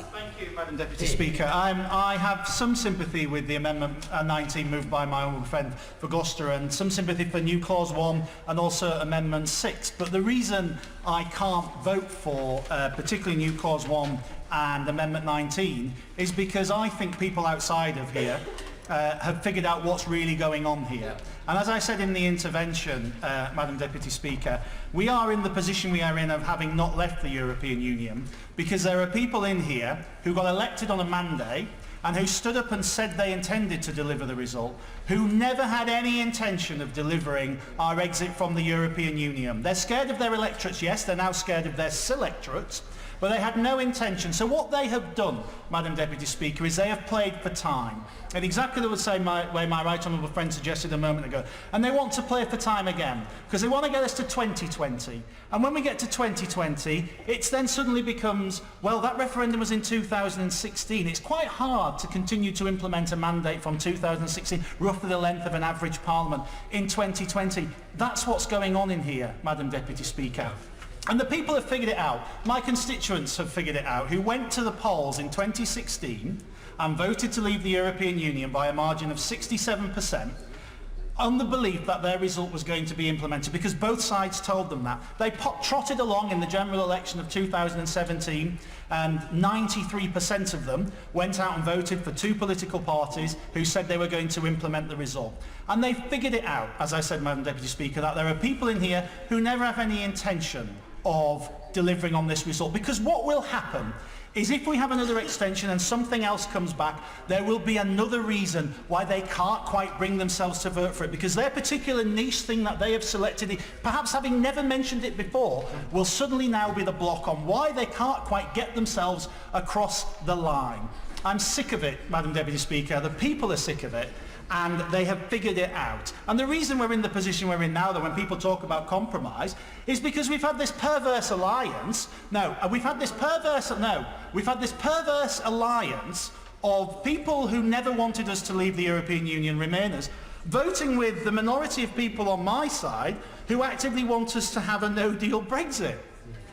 Thank you, Madam Deputy Speaker. I have some sympathy with the Amendment 19 moved by my own friend for Gloucester, and some sympathy for new Clause 1 and also Amendment 6. But the reason I can't vote for particularly new Clause 1 and Amendment 19 is because I think people outside of here have figured out what's really going on here. And as I said in the intervention, Madam Deputy Speaker, we are in the position we are in of having not left the European Union because there are people in here who got elected on a mandate and who stood up and said they intended to deliver the result, who never had any intention of delivering our exit from the European Union. They're scared of their electorates, yes, they're now scared of their selectorates, but they had no intention. So what they have done, Madam Deputy Speaker, is they have played for time. In exactly the same way my right honourable friend suggested a moment ago. And they want to play for time again, because they want to get us to 2020. And when we get to 2020, it then suddenly becomes, well, that referendum was in 2016. It's quite hard to continue to implement a mandate from 2016, roughly the length of an average parliament, in 2020. That's what's going on in here, Madam Deputy Speaker. And the people have figured it out. My constituents have figured it out, who went to the polls in 2016 and voted to leave the European Union by a margin of 67% on the belief that their result was going to be implemented, because both sides told them that. They trotted along in the general election of 2017, and 93% of them went out and voted for two political parties who said they were going to implement the result. And they figured it out, as I said, Madam Deputy Speaker, that there are people in here who never have any intention of delivering on this result, because what will happen is if we have another extension and something else comes back, there will be another reason why they can't quite bring themselves to vote for it, because their particular niche thing that they have selected, perhaps having never mentioned it before, will suddenly now be the block on why they can't quite get themselves across the line. I'm sick of it, Madam Deputy Speaker. The people are sick of it, and they have figured it out. And the reason we're in the position we're in now, that when people talk about compromise, is because we've had this perverse alliance. We've had this perverse alliance of people who never wanted us to leave the European Union, Remainers, voting with the minority of people on my side who actively want us to have a no-deal Brexit.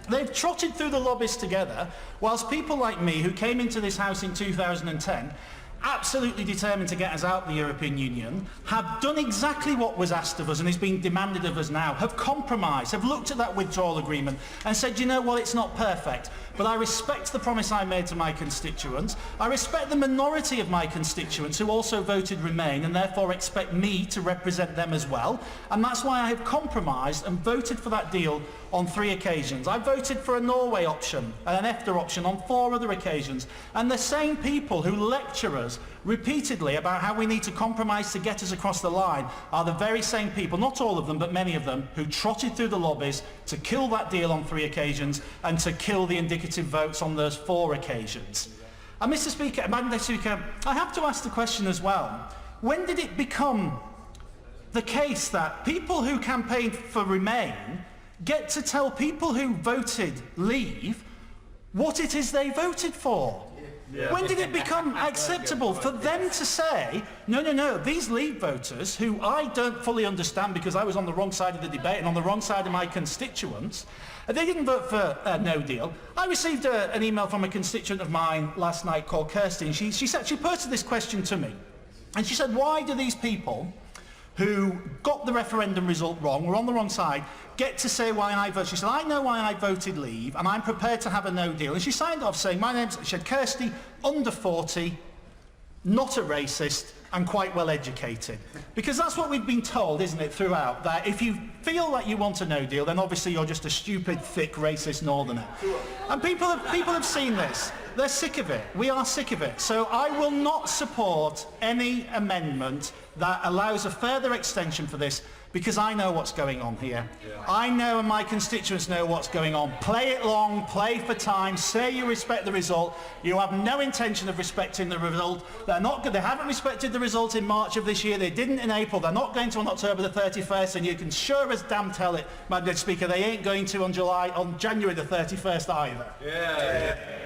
They've trotted through the lobbies together, whilst people like me, who came into this House in 2010, absolutely determined to get us out of the European Union, have done exactly what was asked of us and is being demanded of us now, have compromised, have looked at that withdrawal agreement and said, you know what, it's not perfect, but I respect the promise I made to my constituents. I respect the minority of my constituents who also voted Remain and therefore expect me to represent them as well. And that's why I have compromised and voted for that deal on 3 occasions. I voted for a Norway option and an EFTA option on 4 other occasions. And the same people who lecture us repeatedly about how we need to compromise to get us across the line are the very same people, not all of them, but many of them, who trotted through the lobbies to kill that deal on 3 occasions and to kill the indicative votes on those 4 occasions. And Mr. Speaker, Madam Speaker, I have to ask the question as well, when did it become the case that people who campaigned for Remain get to tell people who voted Leave what it is they voted for? Yeah. When did it become acceptable for them to say, no, these Leave voters, who I don't fully understand because I was on the wrong side of the debate and on the wrong side of my constituents, they didn't vote for no deal. I received an email from a constituent of mine last night called Kirsty, and she posed this question to me. And she said, why do these people who got the referendum result wrong, were on the wrong side, get to say why I voted? She said, I know why I voted Leave, and I'm prepared to have a no deal. And she signed off saying, my name's, she said, Kirsty, under 40, not a racist, and quite well educated. Because that's what we've been told, isn't it, throughout, that if you feel like you want a no deal, then obviously you're just a stupid, thick, racist northerner. And people have seen this. They're sick of it. We are sick of it. So I will not support any amendment that allows a further extension for this, because I know what's going on here. Yeah. I know, and my constituents know what's going on. Play it long, play for time, say you respect the result. You have no intention of respecting the result. They haven't respected the result in March of this year. They didn't in April. They're not going to on October the 31st, and you can sure as damn tell it, Madam Speaker, they ain't going to on January the 31st either. Yeah.